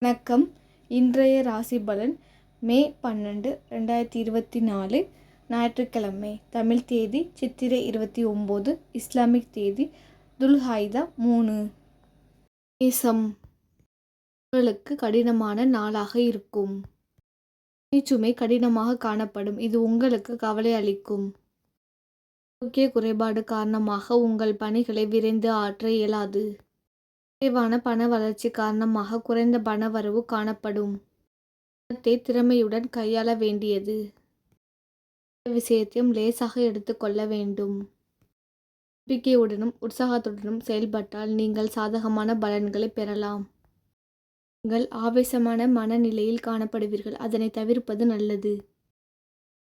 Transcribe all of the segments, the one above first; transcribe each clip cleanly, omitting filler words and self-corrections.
வணக்கம். இன்றைய ராசி பலன் மே 12, 2024 ஞாயிற்றுக்கிழமை. தமிழ் தேதி சித்திரை 29, இஸ்லாமிக் தேதி துல்ஹைதா 3. மேசம். உங்களுக்கு கடினமான நாளாக இருக்கும். பணிச்சுமை கடினமாக காணப்படும். இது உங்களுக்கு கவலை அளிக்கும். ஆரோக்கிய குறைபாடு காரணமாக உங்கள் பணிகளை விரைந்து ஆற்ற இயலாது. குறைவான பண வளர்ச்சி காரணமாக குறைந்த பணவரவு காணப்படும். பணத்தை திறமையுடன் கையாள வேண்டியது. எந்த விஷயத்தையும் லேசாக எடுத்துக்கொள்ள வேண்டும். நம்பிக்கையுடனும் உற்சாகத்துடனும் செயல்பட்டால் நீங்கள் சாதகமான பலன்களை பெறலாம். நீங்கள் ஆவேசமான மனநிலையில் காணப்படுவீர்கள். அதனை தவிர்ப்பது நல்லது.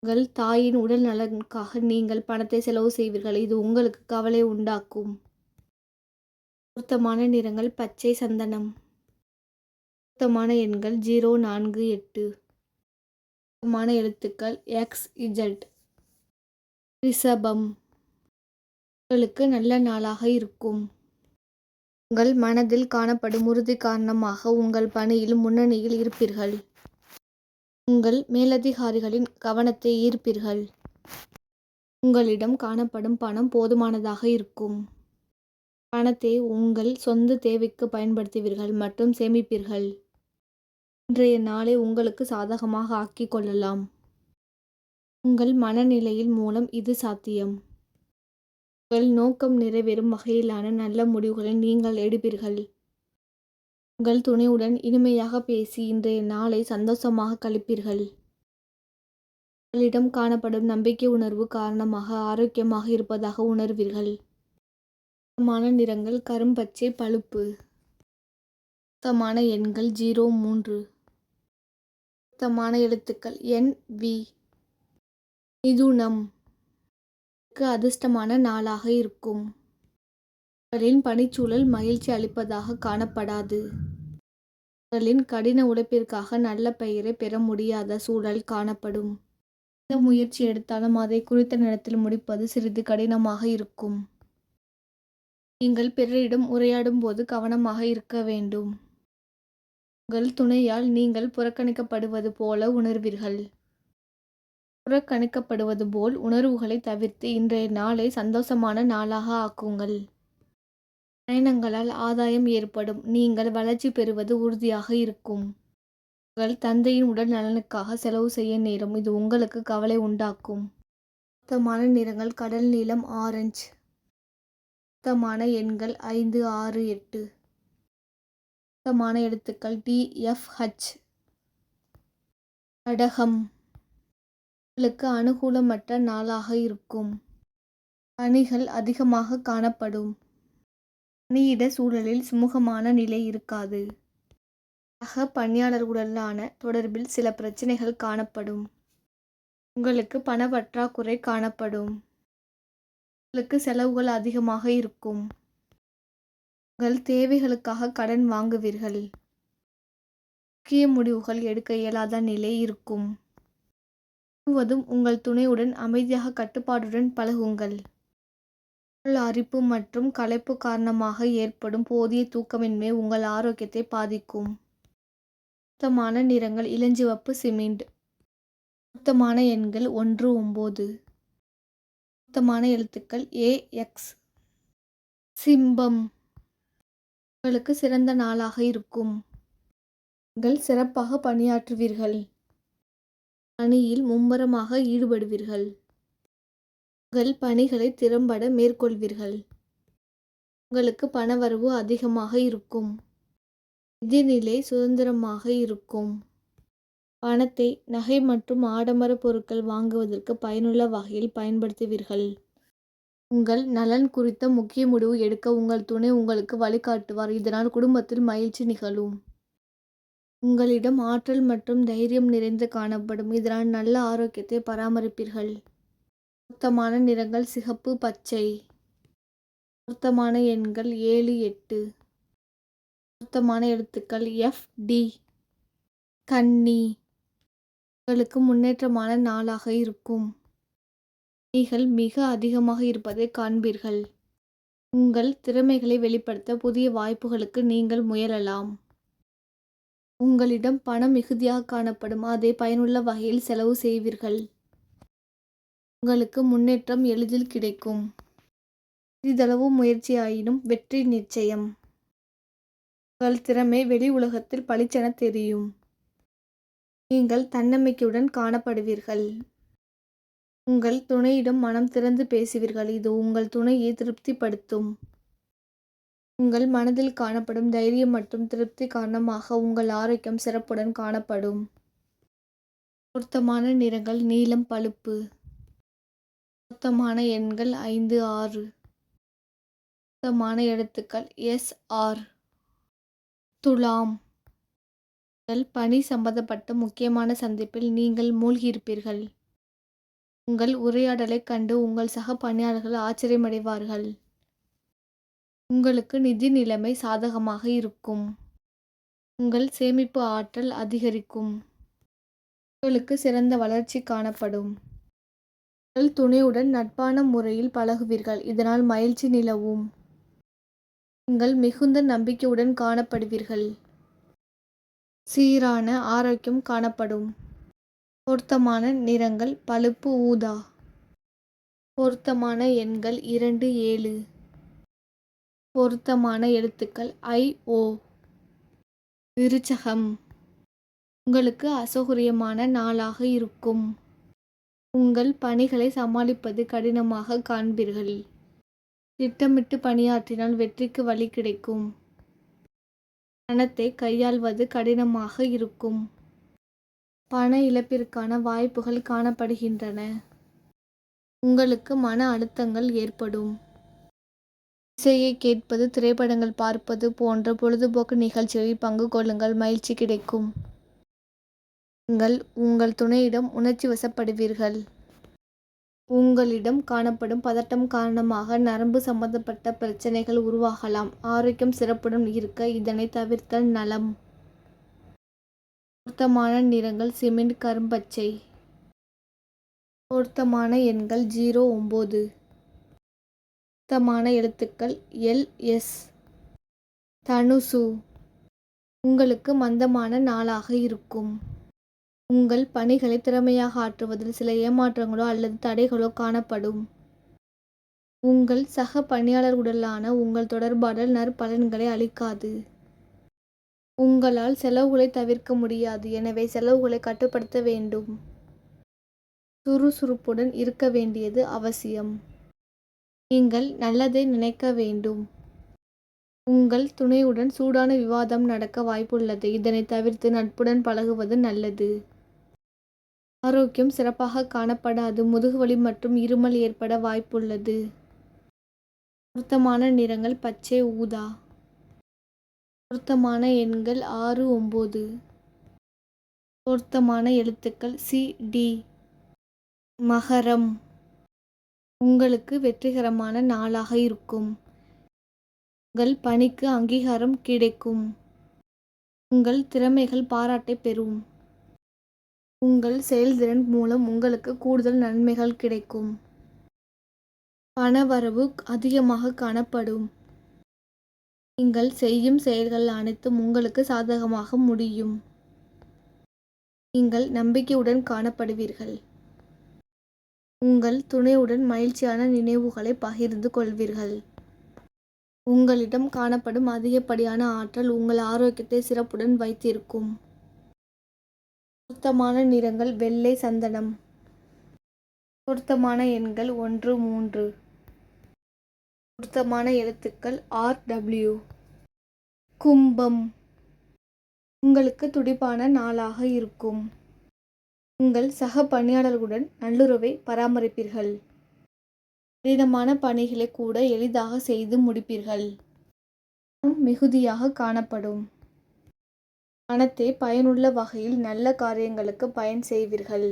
உங்கள் தாயின் உடல் நலனுக்காக நீங்கள் பணத்தை செலவு செய்வீர்கள். இது உங்களுக்கு கவலை உண்டாக்கும். பொருத்தமான நிறங்கள் பச்சை சந்தனம். பொருத்தமான எண்கள் 0, 4, 8. பொருத்தமான எழுத்துக்கள் XZ. ரிஷபம். உங்களுக்கு நல்ல நாளாக இருக்கும். உங்கள் மனதில் காணப்படும் உறுதி காரணமாக உங்கள் பணியில் முன்னணியில் இருப்பீர்கள். உங்கள் மேலதிகாரிகளின் கவனத்தை ஈர்ப்பீர்கள். உங்களிடம் காணப்படும் பணம் போதுமானதாக இருக்கும். பணத்தை உங்கள் சொந்த தேவைக்கு பயன்படுத்துவீர்கள் மற்றும் சேமிப்பீர்கள். இன்றைய நாளை உங்களுக்கு சாதகமாக ஆக்கிக் கொள்ளலாம். உங்கள் மனநிலையின் மூலம் இது சாத்தியம். உங்கள் நோக்கம் நிறைவேறும் வகையிலான நல்ல முடிவுகளை நீங்கள் எடுப்பீர்கள். உங்கள் துணையுடன் இனிமையாக பேசி இன்றைய நாளை சந்தோஷமாக கழிப்பீர்கள். உங்களிடம் காணப்படும் நம்பிக்கை உணர்வு காரணமாக ஆரோக்கியமாக இருப்பதாக உணர்வீர்கள். பொருத்தமான நிறங்கள் கரும்பச்சை பழுப்பு. பொருத்தமான எண்கள் 0, 3. பொருத்தமான எழுத்துக்கள் NV. மிதுனம். அதிர்ஷ்டமான நாளாக இருக்கும். உங்களின் பணிச்சூழல் மகிழ்ச்சி அளிப்பதாக காணப்படாது. உங்களின் கடின உழைப்பிற்காக நல்ல பெயரை பெற முடியாத சூழல் காணப்படும். எந்த முயற்சி எடுத்தாலும் அதை குறித்த நேரத்தில் முடிப்பது சிறிது கடினமாக இருக்கும். நீங்கள் பிறரிடம் உரையாடும் போது கவனமாக இருக்க வேண்டும். உங்கள் துணையால் நீங்கள் புறக்கணிக்கப்படுவது போல உணர்வீர்கள். புறக்கணிக்கப்படுவது போல் உணர்வுகளை தவிர்த்து இன்றைய நாளை சந்தோஷமான நாளாக ஆக்குங்கள். பயணங்களால் ஆதாயம் ஏற்படும். நீங்கள் வளர்ச்சி பெறுவது உறுதியாக இருக்கும். உங்கள் தந்தையின் உடல் நலனுக்காக செலவு செய்ய நேரும். இது உங்களுக்கு கவலை உண்டாக்கும். பொருத்தமான நிறங்கள் கடல் நீலம் ஆரஞ்சு. பொருத்தமான எண்கள் 5, 6, 8. பொருத்தமான எழுத்துக்கள் DFH. கடகம். உங்களுக்கு அனுகூலமற்ற நாளாக இருக்கும். பணிகள் அதிகமாக காணப்படும். பணியிட சூழலில் சுமூகமான நிலை இருக்காது. சக பணியாளர்களுடனான தொடர்பில் சில பிரச்சனைகள் காணப்படும். உங்களுக்கு பண பற்றாக்குறை காணப்படும். உங்களுக்கு செலவுகள் அதிகமாக இருக்கும். உங்கள் தேவைகளுக்காக கடன் வாங்குவீர்கள். முக்கிய முடிவுகள் எடுக்க இயலாத நிலை இருக்கும். முழுவதும் உங்கள் துணையுடன் அமைதியாக கட்டுப்பாடுடன் பழகுங்கள். உடல் அரிப்பு மற்றும் களைப்பு காரணமாக ஏற்படும் போதிய தூக்கமின்மை உங்கள் ஆரோக்கியத்தை பாதிக்கும். பொருத்தமான நிறங்கள் இளஞ்சிவப்பு சிமெண்ட். பொருத்தமான எண்கள் 1, 9. பொருத்தமான எழுத்துக்கள் AX. சிம்பம். உங்களுக்கு சிறந்த நாளாக இருக்கும். நீங்கள் சிறப்பாக பணியாற்றுவீர்கள். பணியில் மும்முரமாக ஈடுபடுவீர்கள். உங்கள் பணிகளை திறம்பட மேற்கொள்வீர்கள். உங்களுக்கு பணவரவு அதிகமாக இருக்கும். நிதிநிலை சுதந்திரமாக இருக்கும். பணத்தை நகை மற்றும் ஆடம்பர பொருட்கள் வாங்குவதற்கு பயனுள்ள வகையில் பயன்படுத்துவீர்கள். உங்கள் நலன் குறித்த முக்கிய முடிவு எடுக்க உங்கள் துணை உங்களுக்கு வழிகாட்டுவார். இதனால் குடும்பத்தில் மகிழ்ச்சி நிகழும். உங்களிடம் ஆற்றல் மற்றும் தைரியம் நிறைந்து காணப்படும். இதனால் நல்ல ஆரோக்கியத்தை பராமரிப்பீர்கள். பொருத்தமான நிறங்கள் சிகப்பு பச்சை. பொருத்தமான எண்கள் 7, 8. பொருத்தமான எழுத்துக்கள் FD. கன்னி. உங்களுக்கு முன்னேற்றமான நாளாக இருக்கும். பணிகள் மிக அதிகமாக இருப்பதை காண்பீர்கள். உங்கள் திறமைகளை வெளிப்படுத்த புதிய வாய்ப்புகளுக்கு நீங்கள் முயலலாம். உங்களிடம் பணம் மிகுதியாக காணப்படும். அதை பயனுள்ள வகையில் செலவு செய்வீர்கள். உங்களுக்கு முன்னேற்றம் எளிதில் கிடைக்கும். சிறிதளவு முயற்சியாயினும் வெற்றி நிச்சயம். உங்கள் திறமை வெளி உலகத்தில் பளிச்சென தெரியும். நீங்கள் தன்னம்பிக்கையுடன் காணப்படுவீர்கள். உங்கள் துணையிடம் மனம் திறந்து பேசுவீர்கள். இது உங்கள் துணையை திருப்திப்படுத்தும். உங்கள் மனதில் காணப்படும் தைரியம் மற்றும் திருப்தி காரணமாக உங்கள் ஆரோக்கியம் சிறப்புடன் காணப்படும். பொருத்தமான நிறங்கள் நீலம், பழுப்பு. பொருத்தமான எண்கள் 5, 6. பொருத்தமான எழுத்துக்கள் SR. துலாம். உங்கள் பணி சம்பந்தப்பட்ட முக்கியமான சந்திப்பில் நீங்கள் மூழ்கியிருப்பீர்கள். உங்கள் உரையாடலைக் கண்டு உங்கள் சக பணியாளர்கள் ஆச்சரியமடைவார்கள். உங்களுக்கு நிதி நிலைமை சாதகமாக இருக்கும். உங்கள் சேமிப்பு ஆற்றல் அதிகரிக்கும். உங்களுக்கு சிறந்த வளர்ச்சி காணப்படும். உங்கள் துணையுடன் நட்பான முறையில் பழகுவீர்கள். இதனால் மகிழ்ச்சி நிலவும். நீங்கள் மிகுந்த நம்பிக்கையுடன் காணப்படுவீர்கள். சீரான ஆரோக்கியம் காணப்படும். பொருத்தமான நிறங்கள் பழுப்பு, ஊதா. பொருத்தமான எண்கள் 2, 7. பொருத்தமான எழுத்துக்கள் IO. விருச்சகம். உங்களுக்கு அசௌகரியமான நாளாக இருக்கும். உங்கள் பணிகளை சமாளிப்பது கடினமாக காண்பீர்கள். திட்டமிட்டு பணியாற்றினால் வெற்றிக்கு வழி கிடைக்கும். பணத்தை கையாள்வது கடினமாக இருக்கும். பண இழப்பிற்கான வாய்ப்புகள் காணப்படுகின்றன. உங்களுக்கு மன அழுத்தங்கள் ஏற்படும். இசையை கேட்பது, திரைப்படங்கள் பார்ப்பது போன்ற பொழுதுபோக்கு நிகழ்ச்சிகளில் பங்கு கொள்ளுங்கள். மகிழ்ச்சி கிடைக்கும். நீங்கள் உங்கள் துணையிடம் உணர்ச்சி வசப்படுவீர்கள். உங்களிடம் காணப்படும் பதட்டம் காரணமாக நரம்பு சம்பந்தப்பட்ட பிரச்சனைகள் உருவாகலாம். ஆரோக்கியம் சிறப்புடன் இருக்க இதனை தவிர்த்தல் நலம். பொருத்தமான நிறங்கள் சிமெண்ட் கரும்பச்சை. பொருத்தமான எண்கள் 0, 9. பொருத்தமான எழுத்துக்கள் LS. தனுசு. உங்களுக்கு மந்தமான நாளாக இருக்கும். உங்கள் பணிகளை திறமையாக ஆற்றுவதில் சில ஏமாற்றங்களோ அல்லது தடைகளோ காணப்படும். உங்கள் சக பணியாளர்களுடனான உங்கள் தொடர்பாடல் நற்பலன்களை அளிக்காது. உங்களால் செலவுகளை தவிர்க்க முடியாது. எனவே செலவுகளை கட்டுப்படுத்த வேண்டும். சுறுசுறுப்புடன் இருக்க வேண்டியது அவசியம். நீங்கள் நல்லதை நினைக்க வேண்டும். உங்கள் துணையுடன் சூடான விவாதம் நடக்க வாய்ப்புள்ளது. இதனை தவிர்த்து நட்புடன் பழகுவது நல்லது. ஆரோக்கியம் சிறப்பாக காணப்படாது. முதுகுவலி மற்றும் இருமல் ஏற்பட வாய்ப்புள்ளது. பொருத்தமான நிறங்கள் பச்சை, ஊதா. பொருத்தமான எண்கள் 6, 9. பொருத்தமான எழுத்துக்கள் CD. மகரம். உங்களுக்கு வெற்றிகரமான நாளாக இருக்கும். உங்கள் பணிக்கு அங்கீகாரம் கிடைக்கும். உங்கள் திறமைகள் பாராட்டை பெறும். உங்கள் செயல்திறன் மூலம் உங்களுக்கு கூடுதல் நன்மைகள் கிடைக்கும். பணவரவு அதிகமாக காணப்படும். நீங்கள் செய்யும் செயல்கள் அனைத்தும் உங்களுக்கு சாதகமாக முடியும். நீங்கள் நம்பிக்கையுடன் காணப்படுவீர்கள். உங்கள் துணையுடன் மகிழ்ச்சியான நினைவுகளை பகிர்ந்து கொள்வீர்கள். உங்களிடம் காணப்படும் அதிகப்படியான ஆற்றல் உங்கள் ஆரோக்கியத்தை சிறப்புடன் வைத்திருக்கும். பொருத்தமான நிறங்கள் வெள்ளை, சந்தனம். பொருத்தமான எண்கள் 1, 3. பொருத்தமான எழுத்துக்கள் RW. கும்பம். உங்களுக்கு துடிப்பான நாளாக இருக்கும். உங்கள் சக பணியாளர்களுடன் நல்லுறவை பராமரிப்பீர்கள். கடினமான பணிகளை கூட எளிதாக செய்து முடிப்பீர்கள். மிகுதியாக காணப்படும். பணத்தை பயனுள்ள வகையில் நல்ல காரியங்களுக்கு பயன் செய்வீர்கள்.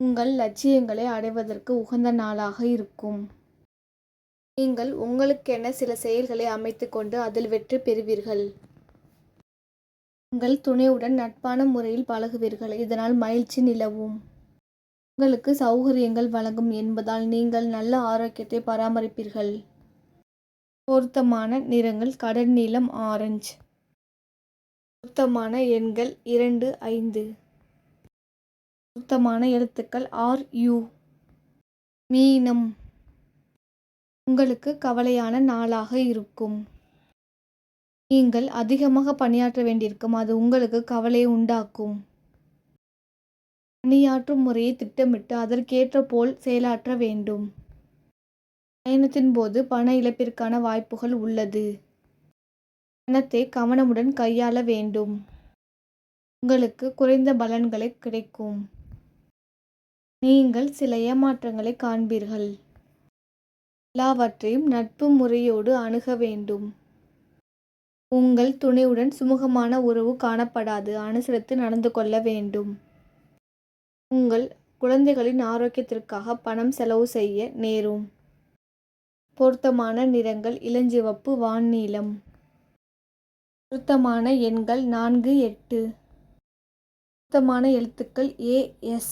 உங்கள் லட்சியங்களை அடைவதற்கு உகந்த நாளாக இருக்கும். நீங்கள் உங்களுக்கென சில செயல்களை அமைத்துக்கொண்டு அதில் வெற்றி பெறுவீர்கள். உங்கள் துணையுடன் நட்பான முறையில் பழகுவீர்கள். இதனால் மகிழ்ச்சி நிலவும். உங்களுக்கு சௌகரியங்கள் வழங்கும் என்பதால் நீங்கள் நல்ல ஆரோக்கியத்தை பராமரிப்பீர்கள். பொருத்தமான நிறங்கள் கடல் நீலம், ஆரஞ்சு. பொருத்தமான எண்கள் 2, 5. பொருத்தமான எழுத்துக்கள் RU. மீனம். உங்களுக்கு கவலையான நாளாக இருக்கும். நீங்கள் அதிகமாக பணியாற்ற வேண்டியிருக்கும். அது உங்களுக்கு கவலையை உண்டாக்கும். பணியாற்றும் முறையை திட்டமிட்டு அதற்கேற்ற போல் செயலாற்ற வேண்டும். பயணத்தின் போது பண இழப்பிற்கான வாய்ப்புகள் உள்ளது. பணத்தை கவனமுடன் கையாள வேண்டும். உங்களுக்கு குறைந்த பலன்களை கிடைக்கும். நீங்கள் சில ஏமாற்றங்களை காண்பீர்கள். எல்லாவற்றையும் நட்பு முறையோடு அணுக வேண்டும். உங்கள் துணையுடன் சுமூகமான உறவு காணப்படாது. அனுசரித்து நடந்து கொள்ள வேண்டும். உங்கள் குழந்தைகளின் ஆரோக்கியத்திற்காக பணம் செலவு செய்ய நேரும். பொருத்தமான நிறங்கள் இளஞ்சிவப்பு, வான்நீலம். பொருத்தமான எண்கள் 4, 8. பொருத்தமான எழுத்துக்கள் AS.